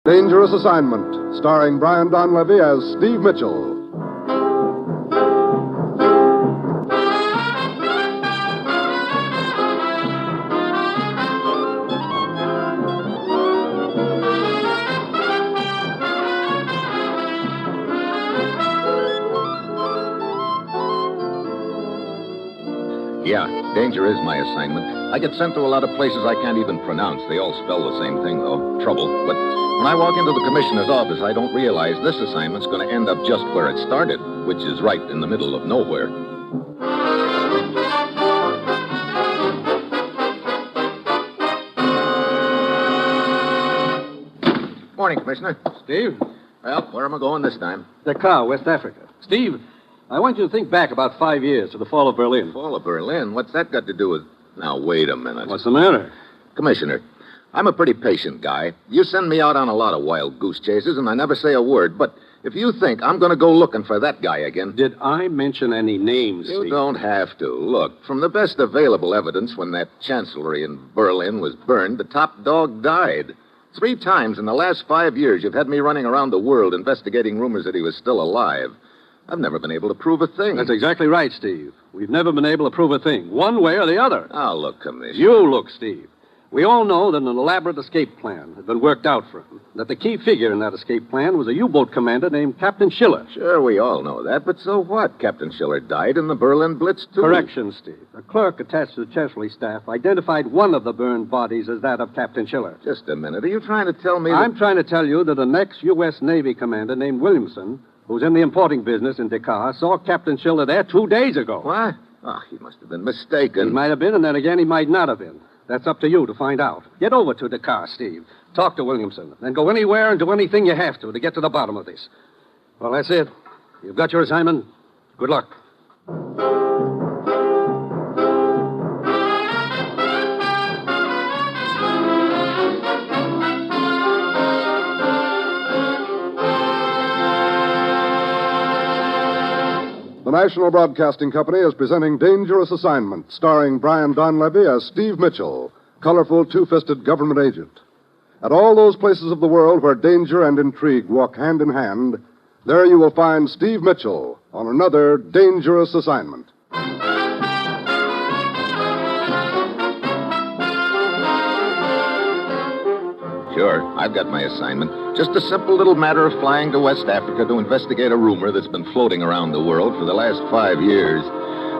Dangerous Assignment, starring Brian Donlevy as Steve Mitchell. Yeah, danger is my assignment. I get sent to a lot of places I can't even pronounce. They all spell the same thing, though. Trouble. But when I walk into the commissioner's office, I don't realize this assignment's going to end up just where it started, which is right in the middle of nowhere. Morning, Commissioner. Steve? Well, where am I going this time? Dakar, West Africa. Steve, I want you to think back about 5 years to the fall of Berlin. Fall of Berlin? What's that got to do with... Now, wait a minute. What's the matter? Commissioner, I'm a pretty patient guy. You send me out on a lot of wild goose chases, and I never say a word. But if you think I'm going to go looking for that guy again... Did I mention any names, You Steve? don't have to. Look, from the best available evidence, when that chancellery in Berlin was burned, the top dog died. 3 times in the last 5 years, you've had me running around the world investigating rumors that he was still alive. I've never been able to prove a thing. That's exactly right, Steve. We've never been able to prove a thing, one way or the other. Oh, look, Commissioner. You look, Steve. We all know that an elaborate escape plan had been worked out for him, that the key figure in that escape plan was a U-boat commander named Captain Shiller. Sure, we all know that, but so what? Captain Shiller died in the Berlin Blitz, too. Correction, Steve. A clerk attached to the Chancellery staff identified one of the burned bodies as that of Captain Shiller. Just a minute. Are you trying to tell me that... I'm trying to tell you that an ex-U.S. Navy commander named Williamson, who's in the importing business in Dakar, saw Captain Shiller there 2 days ago. What? Oh, he must have been mistaken. He might have been, and then again, he might not have been. That's up to you to find out. Get over to Dakar, Steve. Talk to Williamson. Then go anywhere and do anything you have to get to the bottom of this. Well, that's it. You've got your assignment. Good luck. The National Broadcasting Company is presenting Dangerous Assignment, starring Brian Donlevy as Steve Mitchell, colorful, two-fisted government agent. At all those places of the world where danger and intrigue walk hand in hand, there you will find Steve Mitchell on another Dangerous Assignment. Sure, I've got my assignment. Just a simple little matter of flying to West Africa to investigate a rumor that's been floating around the world for the last 5 years.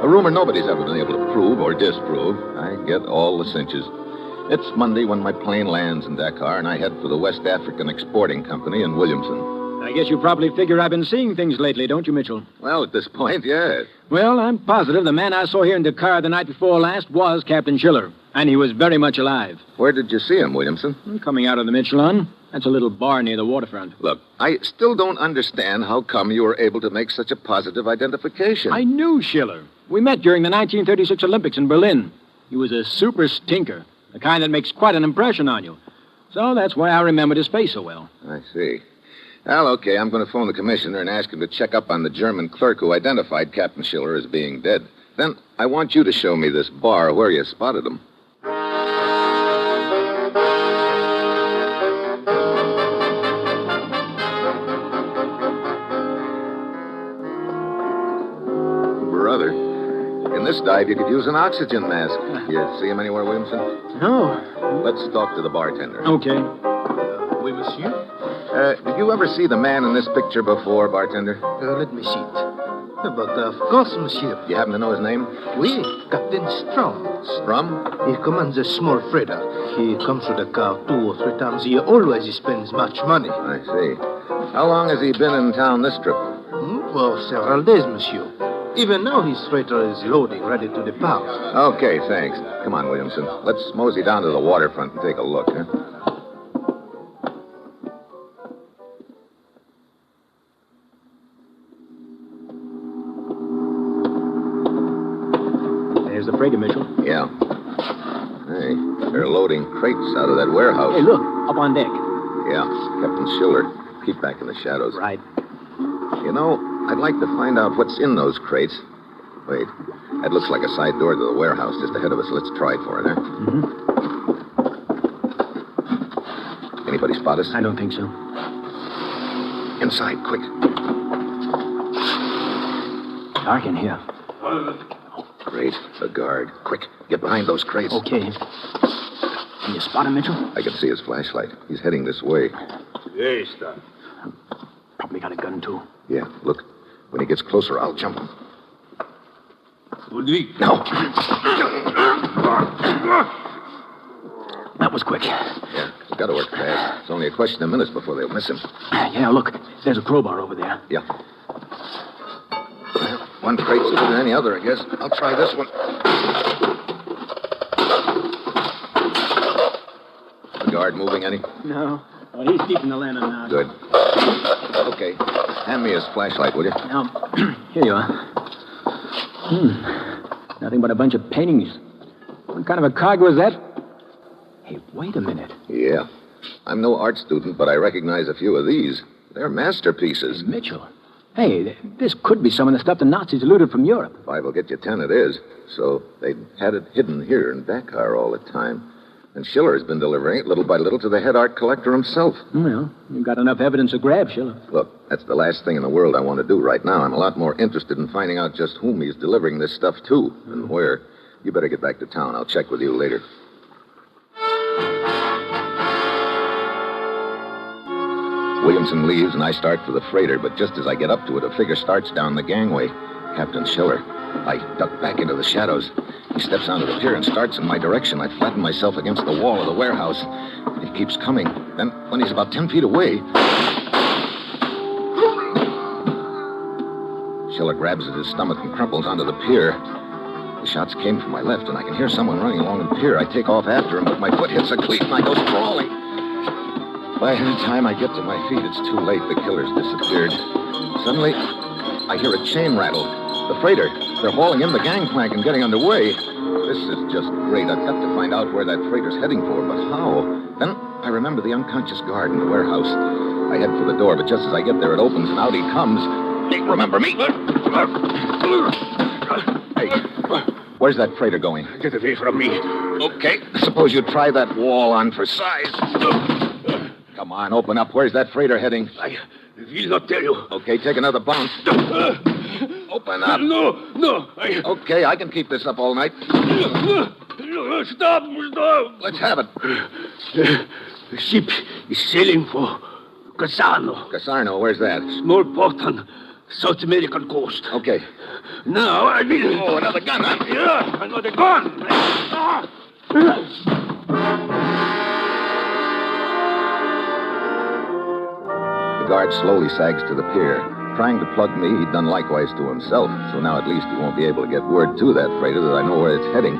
A rumor nobody's ever been able to prove or disprove. I get all the cinches. It's Monday when my plane lands in Dakar, and I head for the West African Exporting Company in Williamson. I guess you probably figure I've been seeing things lately, don't you, Mitchell? Well, at this point, yes. Well, I'm positive the man I saw here in Dakar the night before last was Captain Shiller, and he was very much alive. Where did you see him, Williamson? Coming out of the Michelin. That's a little bar near the waterfront. Look, I still don't understand how come you were able to make such a positive identification. I knew Shiller. We met during the 1936 Olympics in Berlin. He was a super stinker, the kind that makes quite an impression on you. So that's why I remembered his face so well. I see. Well, okay, I'm going to phone the commissioner and ask him to check up on the German clerk who identified Captain Shiller as being dead. Then I want you to show me this bar where you spotted him. Brother, in this dive you could use an oxygen mask. You see him anywhere, Williamson? No. Let's talk to the bartender. Okay. Oui, monsieur. Did you ever see the man in this picture before, bartender? Let me see it. But of course, monsieur. You happen to know his name? Oui, Captain Strom. Strum? He commands a small freighter. He comes to the car 2 or 3 times a year. Always he spends much money. I see. How long has he been in town this trip? For several days, monsieur. Even now, his freighter is loading, ready to depart. Okay, thanks. Come on, Williamson. Let's mosey down to the waterfront and take a look, huh? There's the freighter, Mitchell. Yeah. Hey, they're loading crates out of that warehouse. Hey, look, up on deck. Yeah, Captain Shiller. Keep back in the shadows. Right. You know, I'd like to find out what's in those crates. Wait, that looks like a side door to the warehouse just ahead of us. Let's try it for it, huh? Mm-hmm. You Anybody spot us? I don't think so. Inside, quick. Dark in here. Great. A guard. Quick, get behind those crates. Okay. Can you spot him, Mitchell? I can see his flashlight. He's heading this way. Yes, sir. Probably got a gun, too. Yeah, look. When he gets closer, I'll jump him. Ludwig. No. That was quick. Yeah, it's got to work fast. It's only a question of minutes before they'll miss him. Yeah, look. There's a crowbar over there. Yeah. Well, one crate's as good as any other, I guess. I'll try this one. The guard moving any? No. Well, he's keeping the lantern out. Good. Okay. Hand me his flashlight, will you? Now, here you are. Nothing but a bunch of paintings. What kind of a cargo is that? Hey, wait a minute. Yeah. I'm no art student, but I recognize a few of these. They're masterpieces. Hey, Mitchell. Hey, this could be some of the stuff the Nazis looted from Europe. 5 will get you 10, it is. So they had it hidden here in Dakar all the time. And Shiller has been delivering it little by little to the head art collector himself. Well, you've got enough evidence to grab, Shiller. Look, that's the last thing in the world I want to do right now. I'm a lot more interested in finding out just whom he's delivering this stuff to and where. You better get back to town. I'll check with you later. Williamson leaves, and I start for the freighter, but just as I get up to it, a figure starts down the gangway. Captain Shiller. I duck back into the shadows. He steps onto the pier and starts in my direction. I flatten myself against the wall of the warehouse. He keeps coming. Then, when he's about 10 feet away, Shiller grabs at his stomach and crumples onto the pier. The shots came from my left, and I can hear someone running along the pier. I take off after him, but my foot hits a cleat, and I go sprawling. By the time I get to my feet, it's too late. The killer's disappeared. Suddenly, I hear a chain rattle. The freighter. They're hauling in the gangplank and getting underway. This is just great. I've got to find out where that freighter's heading for, but how? Then I remember the unconscious guard in the warehouse. I head for the door, but just as I get there, it opens, and out he comes. Hey, remember me? Hey, where's that freighter going? Get away from me. Okay, suppose you try that wall on for size. Come on, open up. Where's that freighter heading? I will not tell you. Okay, take another bounce. Open up. No. Okay, I can keep this up all night. No, stop. Let's have it. The ship is sailing for Casano. Casarno, where's that? Small port on South American coast. Okay. Now I will... Oh, another gun, huh? Yeah, another gun. The guard slowly sags to the pier. Trying to plug me, he'd done likewise to himself, so now at least he won't be able to get word to that freighter that I know where it's heading.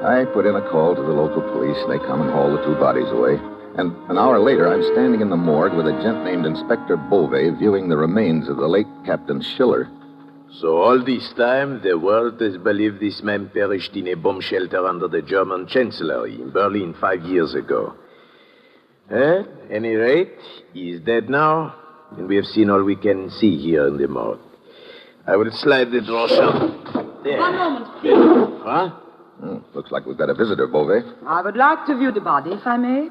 I put in a call to the local police, and they come and haul the 2 bodies away. And an hour later, I'm standing in the morgue with a gent named Inspector Beauvais viewing the remains of the late Captain Shiller. So all this time, the world has believed this man perished in a bomb shelter under the German Chancellery in Berlin 5 years ago. At any rate, he is dead now, and we have seen all we can see here in the morgue. I will slide the drawer shut. There. One moment, please. Huh? Looks like we've got a visitor, Beauvais. I would like to view the body, if I may.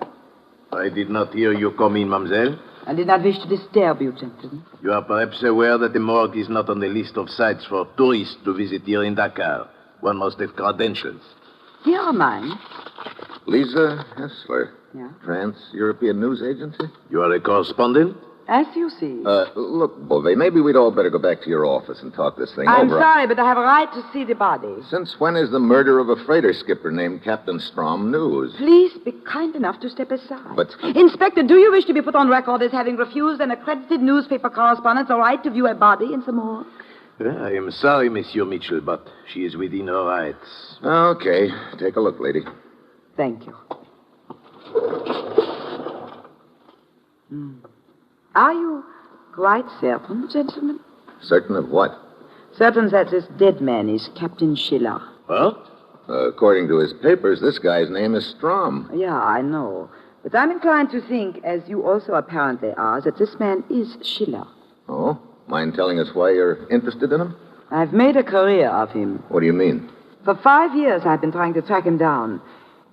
I did not hear you come in, mademoiselle. I did not wish to disturb you, gentlemen. You are perhaps aware that the morgue is not on the list of sites for tourists to visit here in Dakar. One must have credentials. Here are mine. Lisa Hessler. Yeah? Trans-European News Agency? You are a correspondent? As you see. Look, Beauvais, maybe we'd all better go back to your office and talk this thing I'm over. sorry, but I have a right to see the body. Since when is the murder of a freighter skipper named Captain Strom news? Please be kind enough to step aside. But- Inspector, do you wish to be put on record as having refused an accredited newspaper correspondent the right to view a body in some more? I am sorry, Monsieur Mitchell, but she is within her rights. Okay, take a look, lady. Thank you. Are you quite certain, gentlemen? Certain of what? Certain that this dead man is Captain Shiller. What? According to his papers, this guy's name is Strom. Yeah, I know. But I'm inclined to think, as you also apparently are, that this man is Shiller. Oh? Mind telling us why you're interested in him? I've made a career of him. What do you mean? For 5 years, I've been trying to track him down.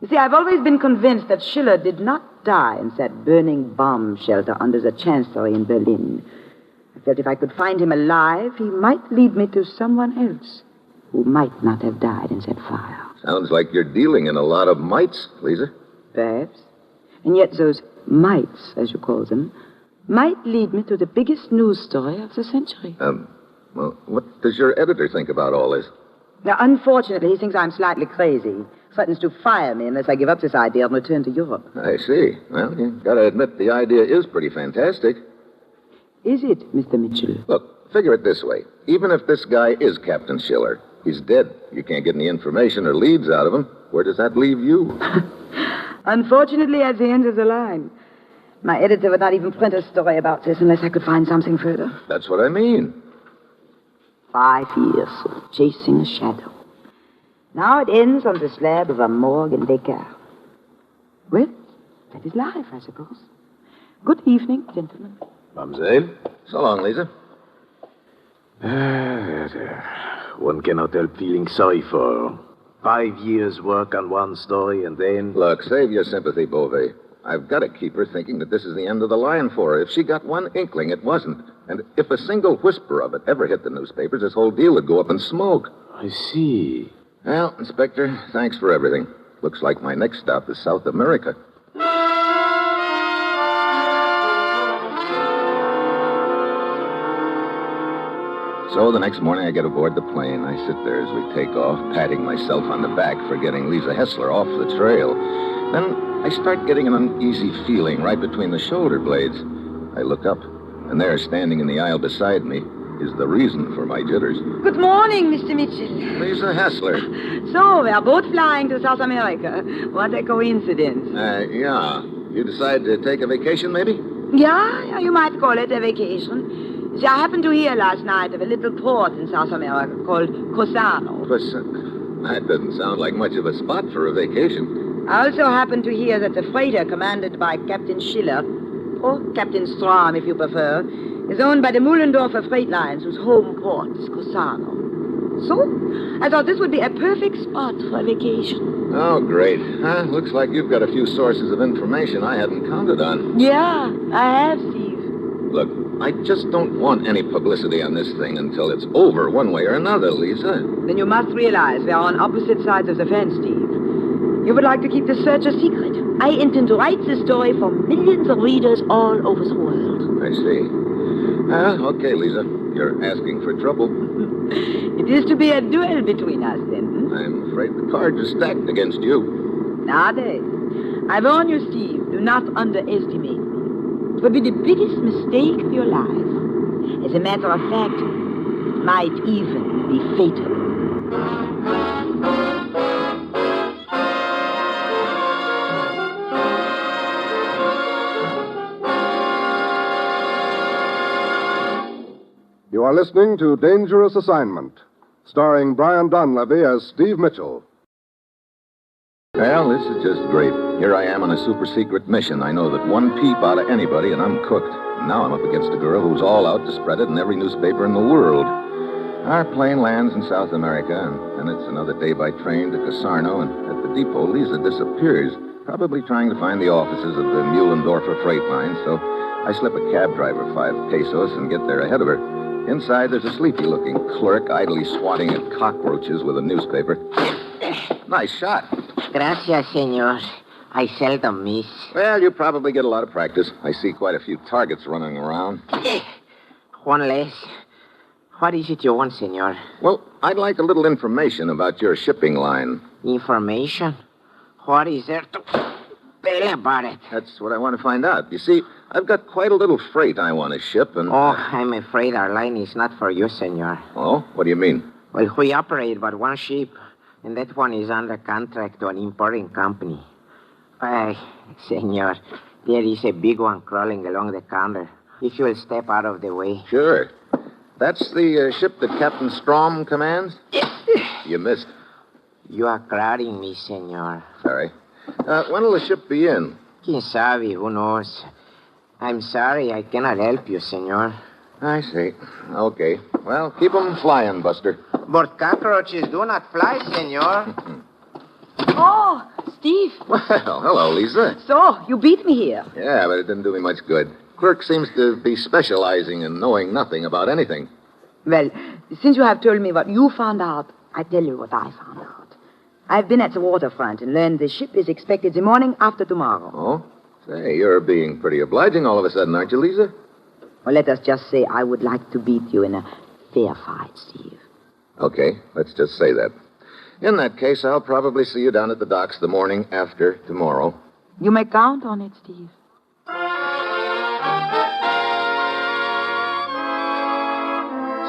You see, I've always been convinced that Shiller did not die in that burning bomb shelter under the Chancellery in Berlin. I felt if I could find him alive, he might lead me to someone else who might not have died in that fire. Sounds like you're dealing in a lot of mites, Lisa. Perhaps. And yet those mites, as you call them, might lead me to the biggest news story of the century. Well, what does your editor think about all this? Now, unfortunately, he thinks I'm slightly crazy. Threatens to fire me unless I give up this idea and return to Europe. I see. Well, you gotta admit the idea is pretty fantastic. Is it, Mr. Mitchell? Look, figure it this way. Even if this guy is Captain Shiller, he's dead. You can't get any information or leads out of him. Where does that leave you? Unfortunately, at the end of the line. My editor would not even print a story about this unless I could find something further. That's what I mean. 5 years of chasing a shadow. Now it ends on the slab of a morgue in Descartes. Well, that is life, I suppose. Good evening, gentlemen. Mademoiselle? So long, Lisa. One cannot help feeling sorry for her. 5 years' work on one story and then... Look, save your sympathy, Beauvais. I've got to keep her thinking that this is the end of the line for her. If she got one inkling, it wasn't. And if a single whisper of it ever hit the newspapers, this whole deal would go up in smoke. I see. Well, Inspector, thanks for everything. Looks like my next stop is South America. So the next morning I get aboard the plane. I sit there as we take off, patting myself on the back for getting Lisa Hessler off the trail. Then I start getting an uneasy feeling right between the shoulder blades. I look up, and there, standing in the aisle beside me, is the reason for my jitters. Good morning, Mr. Mitchell. Lisa Hessler. So, we are both flying to South America. What a coincidence. Yeah. You decide to take a vacation, maybe? Yeah, you might call it a vacation. See, I happened to hear last night of a little port in South America called Cosano. That doesn't sound like much of a spot for a vacation. I also happened to hear that the freighter commanded by Captain Shiller, or Captain Strom if you prefer, is owned by the Muhlendorfer Freight Lines, whose home port is Cosano. So, I thought this would be a perfect spot for a vacation. Oh, great. Looks like you've got a few sources of information I hadn't counted on. Yeah, I have, Steve. Look, I just don't want any publicity on this thing until it's over one way or another, Lisa. Then you must realize we are on opposite sides of the fence, Steve. You would like to keep the search a secret. I intend to write this story for millions of readers all over the world. I see. Okay, Lisa. You're asking for trouble. It is to be a duel between us, then. I'm afraid the cards are stacked against you. Nade. I warn you, Steve, do not underestimate me. It would be the biggest mistake of your life. As a matter of fact, it might even be fatal. You are listening to Dangerous Assignment, starring Brian Donlevy as Steve Mitchell. Well, this is just great. Here I am on a super-secret mission. I know that one peep out of anybody, and I'm cooked. Now I'm up against a girl who's all out to spread it in every newspaper in the world. Our plane lands in South America, and then it's another day by train to Casarno, and at the depot, Lisa disappears, probably trying to find the offices of the Muhlendorfer Freight Line, so I slip a cab driver 5 pesos and get there ahead of her. Inside, there's a sleepy-looking clerk idly swatting at cockroaches with a newspaper. Nice shot. Gracias, senor. I seldom miss. Well, you probably get a lot of practice. I see quite a few targets running around. One less. What is it you want, senor? Well, I'd like a little information about your shipping line. Information? What is there to tell about it? That's what I want to find out. You see, I've got quite a little freight I want to ship, and... Oh, I'm afraid our line is not for you, senor. Oh? What do you mean? Well, we operate but one ship, and that one is under contract to an importing company. Why, senor, there is a big one crawling along the counter. If you will step out of the way. Sure. That's the ship that Captain Strom commands? You missed. You are crowding me, senor. Sorry. When will the ship be in? Quien sabe, who knows? I'm sorry, I cannot help you, senor. I see. Okay. Well, keep 'em flying, Buster. But cockroaches do not fly, senor. Oh, Steve. Well, hello, Lisa. So, you beat me here. Yeah, but it didn't do me much good. Clerk seems to be specializing in knowing nothing about anything. Well, since you have told me what you found out, I tell you what I found out. I've been at the waterfront and learned the ship is expected the morning after tomorrow. Oh? Say, you're being pretty obliging all of a sudden, aren't you, Lisa? Well, let us just say I would like to beat you in a fair fight, Steve. Okay, let's just say that. In that case, I'll probably see you down at the docks the morning after tomorrow. You may count on it, Steve.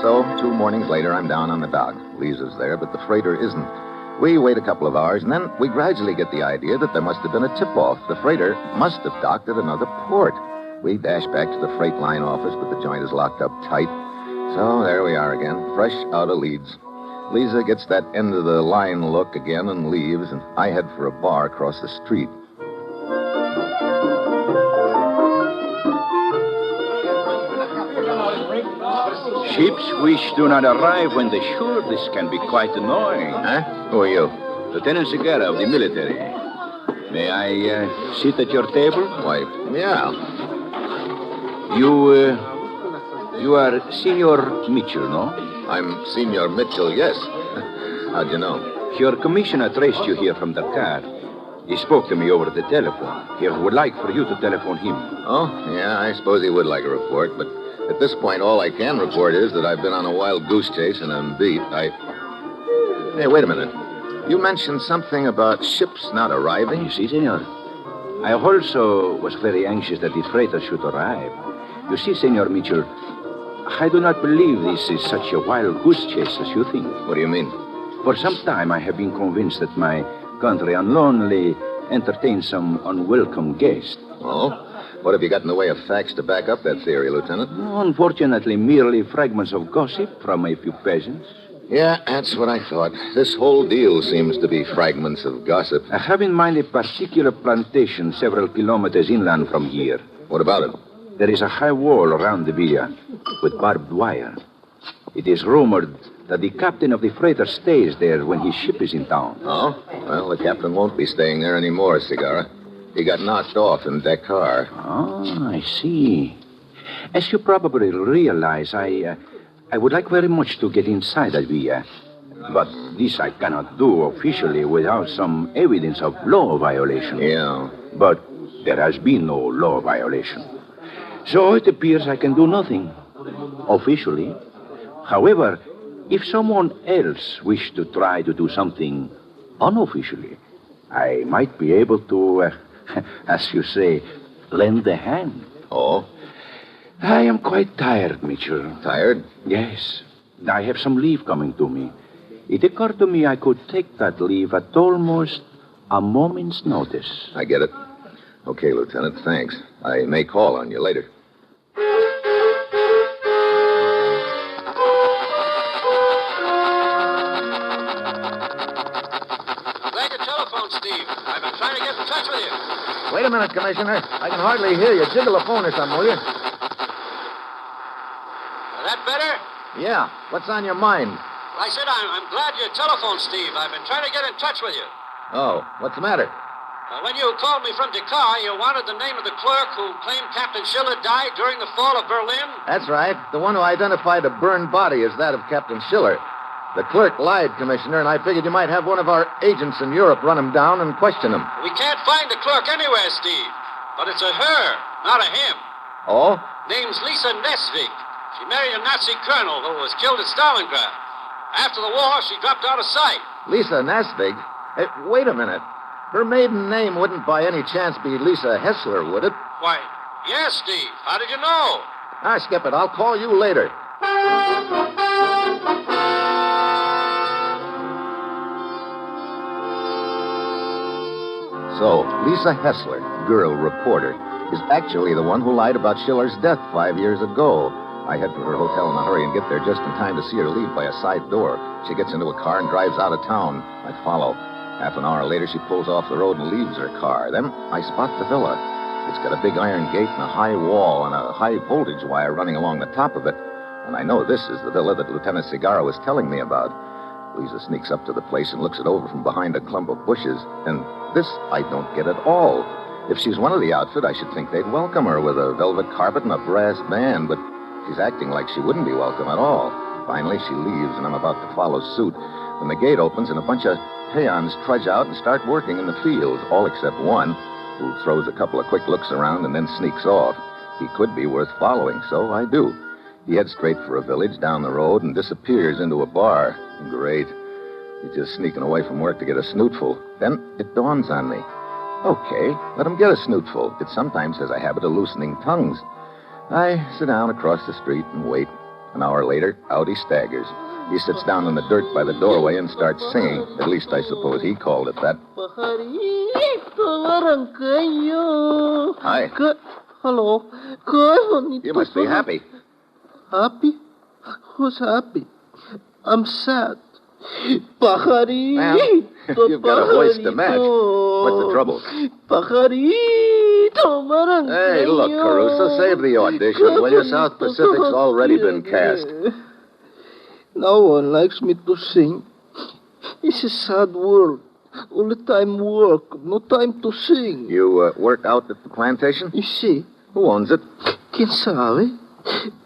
So, 2 mornings later, I'm down on the dock. Lisa's there, but the freighter isn't. We wait a couple of hours, and then we gradually get the idea that there must have been a tip-off. The freighter must have docked at another port. We dash back to the freight line office, but the joint is locked up tight. So there we are again, fresh out of Leeds. Lisa gets that end of the line look again and leaves, and I head for a bar across the street. Ships which do not arrive when they should. This can be quite annoying. Huh? Who are you? Lieutenant Segura of the military. May I sit at your table? Why, yeah. You are Senor Mitchell, no? I'm Senor Mitchell, yes. How'd you know? Your commissioner traced you here from Dakar. He spoke to me over the telephone. He would like for you to telephone him. Oh, yeah, I suppose he would like a report, but at this point, all I can report is that I've been on a wild goose chase and I'm beat. Hey, wait a minute. You mentioned something about ships not arriving? You see, senor, I also was very anxious that the freighter should arrive. You see, Senor Mitchell, I do not believe this is such a wild goose chase as you think. What do you mean? For some time, I have been convinced that my country unknowingly entertains some unwelcome guest. Oh? What have you got in the way of facts to back up that theory, Lieutenant? Unfortunately, merely fragments of gossip from a few peasants. Yeah, that's what I thought. This whole deal seems to be fragments of gossip. I have in mind a particular plantation several kilometers inland from here. What about it? There is a high wall around the villa with barbed wire. It is rumored that the captain of the freighter stays there when his ship is in town. Oh? Well, the captain won't be staying there anymore, Segura. He got knocked off in Dakar. Oh, I see. As you probably realize, I would like very much to get inside that villa. But this I cannot do officially without some evidence of law violation. Yeah. But there has been no law violation. So it appears I can do nothing officially. However, if someone else wished to try to do something unofficially, I might be able to, as you say, lend a hand. Oh? I am quite tired, Mitchell. Tired? Yes. I have some leave coming to me. It occurred to me I could take that leave at almost a moment's notice. I get it. Okay, Lieutenant, thanks. I may call on you later. Glad your telephone, Steve. I've been trying to get in touch with you. Wait a minute, Commissioner. I can hardly hear you. Jiggle the phone or something, will you? That better? Yeah. What's on your mind? I said I'm glad your telephone, Steve. I've been trying to get in touch with you. Oh, what's the matter? When you called me from Dakar, you wanted the name of the clerk who claimed Captain Shiller died during the fall of Berlin? That's right. The one who identified a burned body as that of Captain Shiller. The clerk lied, Commissioner, and I figured you might have one of our agents in Europe run him down and question him. We can't find the clerk anywhere, Steve. But it's a her, not a him. Oh? Name's Lisa Nesvig. She married a Nazi colonel who was killed at Stalingrad. After the war, she dropped out of sight. Lisa Nesvig? Hey, wait a minute. Her maiden name wouldn't by any chance be Lisa Hessler, would it? Why, yes, Steve. How did you know? Skip it. I'll call you later. So, Lisa Hessler, girl reporter, is actually the one who lied about Schiller's death 5 years ago. I head for her hotel in a hurry and get there just in time to see her leave by a side door. She gets into a car and drives out of town. I follow. Half an hour later, she pulls off the road and leaves her car. Then I spot the villa. It's got a big iron gate and a high wall and a high voltage wire running along the top of it. And I know this is the villa that Lieutenant Segura was telling me about. Lisa sneaks up to the place and looks it over from behind a clump of bushes. And this I don't get at all. If she's one of the outfit, I should think they'd welcome her with a velvet carpet and a brass band, but she's acting like she wouldn't be welcome at all. Finally, she leaves, and I'm about to follow suit when the gate opens and a bunch of peons trudge out and start working in the fields, all except one, who throws a couple of quick looks around and then sneaks off. He could be worth following, so I do. He heads straight for a village down the road and disappears into a bar. Great. He's just sneaking away from work to get a snootful. Then it dawns on me. Okay, let him get a snootful. It sometimes has a habit of loosening tongues. I sit down across the street and wait. An hour later, out he staggers. He sits down in the dirt by the doorway and starts singing. At least I suppose he called it that. Hi. Hello. You must be happy. Happy? Who's happy? I'm sad. Pajarito. Well, you've got a voice to match. What's the trouble? Pajarito, marangueño. Hey, look, Caruso, save the audition, will you? South Pacific's already been cast. No one likes me to sing. It's a sad world. All the time work, no time to sing. You work out at the plantation? You see. Who owns it? ¿Quién sabe?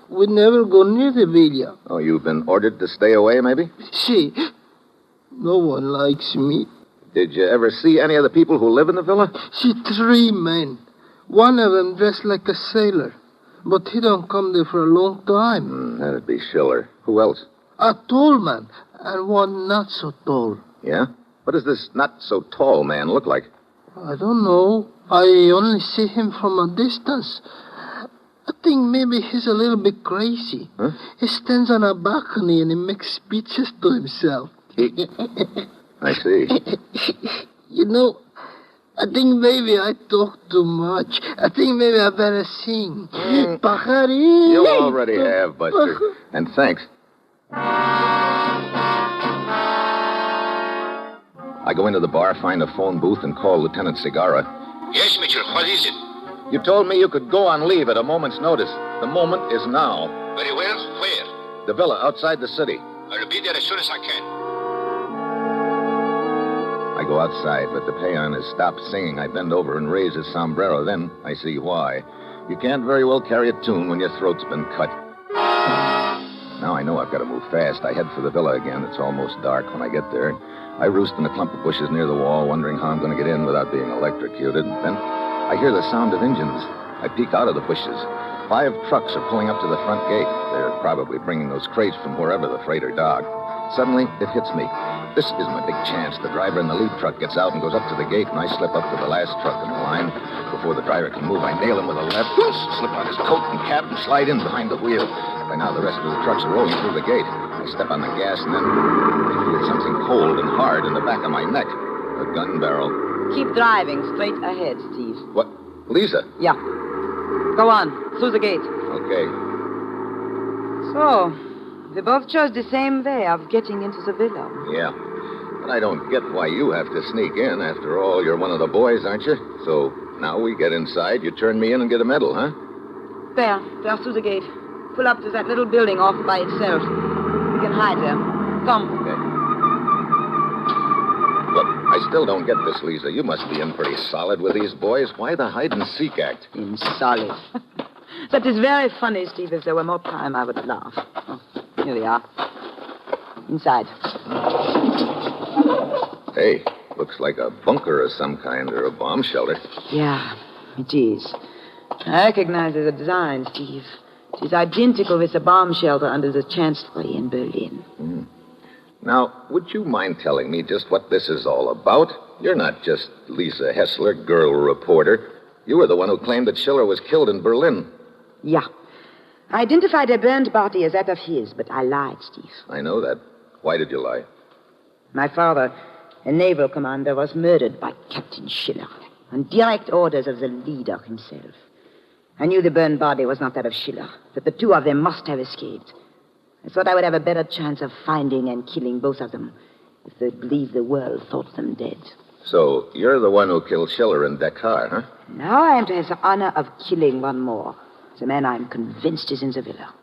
We never go near the villa. Oh, you've been ordered to stay away, maybe? See, no one likes me. Did you ever see any of the people who live in the villa? See, 3 men. One of them dressed like a sailor. But he don't come there for a long time. That'd be Shiller. Who else? A tall man, and one not so tall. Yeah? What does this not-so-tall man look like? I don't know. I only see him from a distance. I think maybe he's a little bit crazy. Huh? He stands on a balcony and he makes speeches to himself. I see. You know, I think maybe I talk too much. I think maybe I better sing. Pajarito. You already have, Buster. And thanks. I go into the bar, find a phone booth, and call Lieutenant Segarra. Yes, Mitchell, what is it? You told me you could go on leave at a moment's notice. The moment is now. Very well. Where? The villa outside the city. I'll be there as soon as I can. I go outside, but the peon has stopped singing. I bend over and raise his sombrero. Then I see why. You can't very well carry a tune when your throat's been cut. Now I know I've got to move fast. I head for the villa again. It's almost dark when I get there. I roost in a clump of bushes near the wall, wondering how I'm going to get in without being electrocuted. Then I hear the sound of engines. I peek out of the bushes. 5 trucks are pulling up to the front gate. They're probably bringing those crates from wherever the freighter docked. Suddenly, it hits me. This is my big chance. The driver in the lead truck gets out and goes up to the gate, and I slip up to the last truck in the line. Before the driver can move, I nail him with a left, slip on his coat and cap, and slide in behind the wheel. By now, the rest of the trucks are rolling through the gate. I step on the gas, and then I feel something cold and hard in the back of my neck. A gun barrel. Keep driving straight ahead, Steve. What? Lisa? Yeah. Go on, through the gate. Okay. So, we both chose the same way of getting into the villa. Yeah. But I don't get why you have to sneak in. After all, you're one of the boys, aren't you? So now we get inside, you turn me in and get a medal, huh? There through the gate. Pull up to that little building off by itself. We can hide there. Come. Okay. Look, I still don't get this, Lisa. You must be in pretty solid with these boys. Why the hide-and-seek act? In solid. That is very funny, Steve. If there were more time, I would laugh. Oh, here we are. Inside. Hey, looks like a bunker of some kind or a bomb shelter. Yeah, it is. I recognize the design, Steve. It is identical with the bomb shelter under the Chancellery in Berlin. Now, would you mind telling me just what this is all about? You're not just Lisa Hessler, girl reporter. You were the one who claimed that Shiller was killed in Berlin. Yeah. I identified a burned body as that of his, but I lied, Steve. I know that. Why did you lie? My father, a naval commander, was murdered by Captain Shiller on direct orders of the leader himself. I knew the burned body was not that of Shiller, that the 2 of them must have escaped. I thought I would have a better chance of finding and killing both of them if they believed the world thought them dead. So you're the one who killed Shiller in Dakar, huh? Now I am to have the honor of killing one more. The man I'm convinced is in the villa.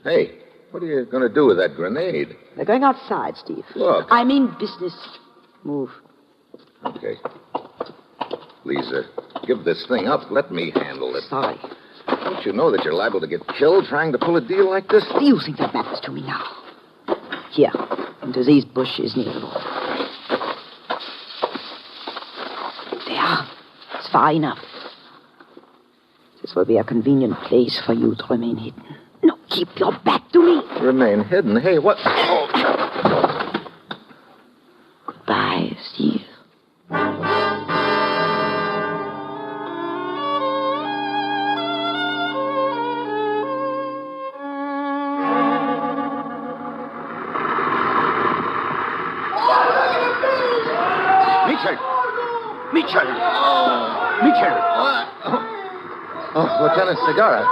Hey, What are you going to do with that grenade? They're going outside, Steve. Look. I mean business. Move. Okay. Lisa, give this thing up. Let me handle it. Sorry. Don't you know that you're liable to get killed trying to pull a deal like this? Do you think that matters to me now? Here, into these bushes near the road. There. It's far enough. This will be a convenient place for you to remain hidden. No, keep your back to me. Remain hidden. Hey, what? Oh. Goodbye, Steve. Mitchell! Mitchell! Oh, Lieutenant Segarra,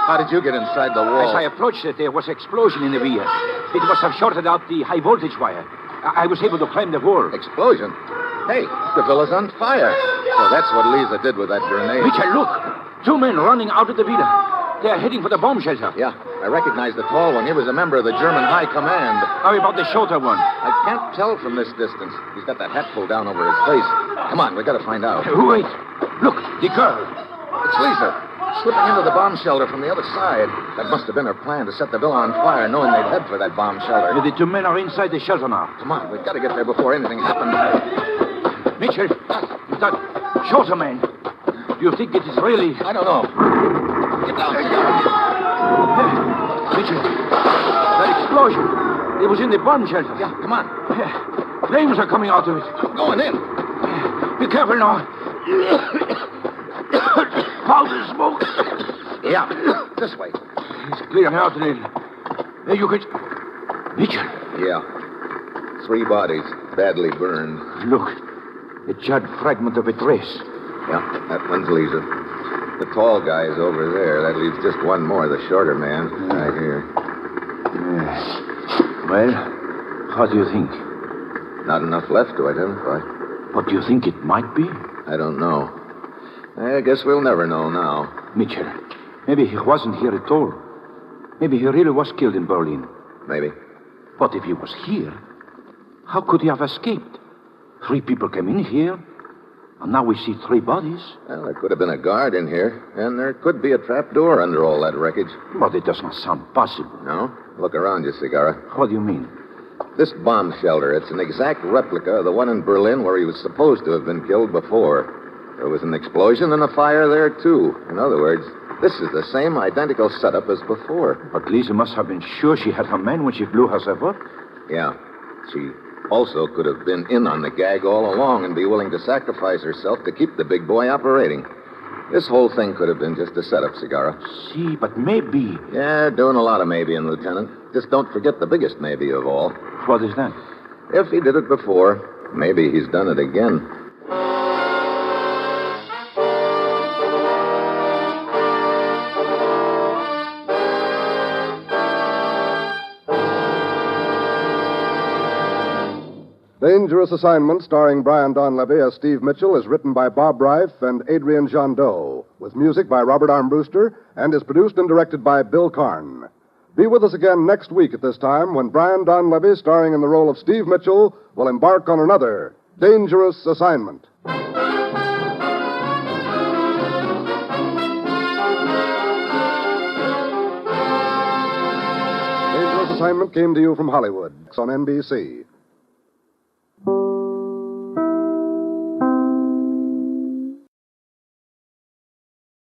how did you get inside the wall? As I approached it, there was an explosion in the rear. It must have shorted out the high voltage wire. I was able to climb the wall. Explosion? Hey, the villa's on fire. So that's what Lisa did with that grenade. Mitchell, look! 2 men running out of the villa. They're heading for the bomb shelter. Yeah, I recognize the tall one. He was a member of the German High Command. How about the shorter one? I can't tell from this distance. He's got that hat pulled down over his face. Come on, we got to find out. Wait. Look, the girl. It's Lisa, slipping into the bomb shelter from the other side. That must have been her plan, to set the villa on fire, knowing they'd head for that bomb shelter. The 2 men are inside the shelter now. Come on, we've got to get there before anything happens. Mitchell, that shorter man. Do you think it is really... I don't know. Get down, Mitchell, that explosion. It was in the bomb shelter. Yeah, come on. Flames are coming out of it. I'm going in. Be careful now. Powder smoke. Yeah, this way. It's clearing out then. You could... Mitchell. Yeah. 3 bodies, badly burned. Look, a charred fragment of a dress. Yeah, that one's Lisa. The tall guy is over there. That leaves just one more, the shorter man. Right here. Well, how do you think? Not enough left to identify. What do you think it might be? I don't know. I guess we'll never know now. Mitchell, maybe he wasn't here at all. Maybe he really was killed in Berlin. Maybe. But if he was here, how could he have escaped? 3 people came in here, and now we see 3 bodies. Well, there could have been a guard in here, and there could be a trap door under all that wreckage. But it does not sound possible. No? Look around you, Segarra. What do you mean? This bomb shelter, it's an exact replica of the one in Berlin where he was supposed to have been killed before. There was an explosion and a fire there, too. In other words, this is the same identical setup as before. But Lisa must have been sure she had her man when she blew herself up. Yeah. She also could have been in on the gag all along and be willing to sacrifice herself to keep the big boy operating. This whole thing could have been just a setup, Segarra. See, but maybe... Yeah, doing a lot of maybeing, Lieutenant. Just don't forget the biggest maybe of all. What is that? If he did it before, maybe he's done it again. Dangerous Assignment, starring Brian Donlevy as Steve Mitchell, is written by Bob Reif and Adrian Jondeau, with music by Robert Armbruster, and is produced and directed by Bill Karn. Be with us again next week at this time when Brian Donlevy, starring in the role of Steve Mitchell, will embark on another Dangerous Assignment. Dangerous Assignment came to you from Hollywood on NBC.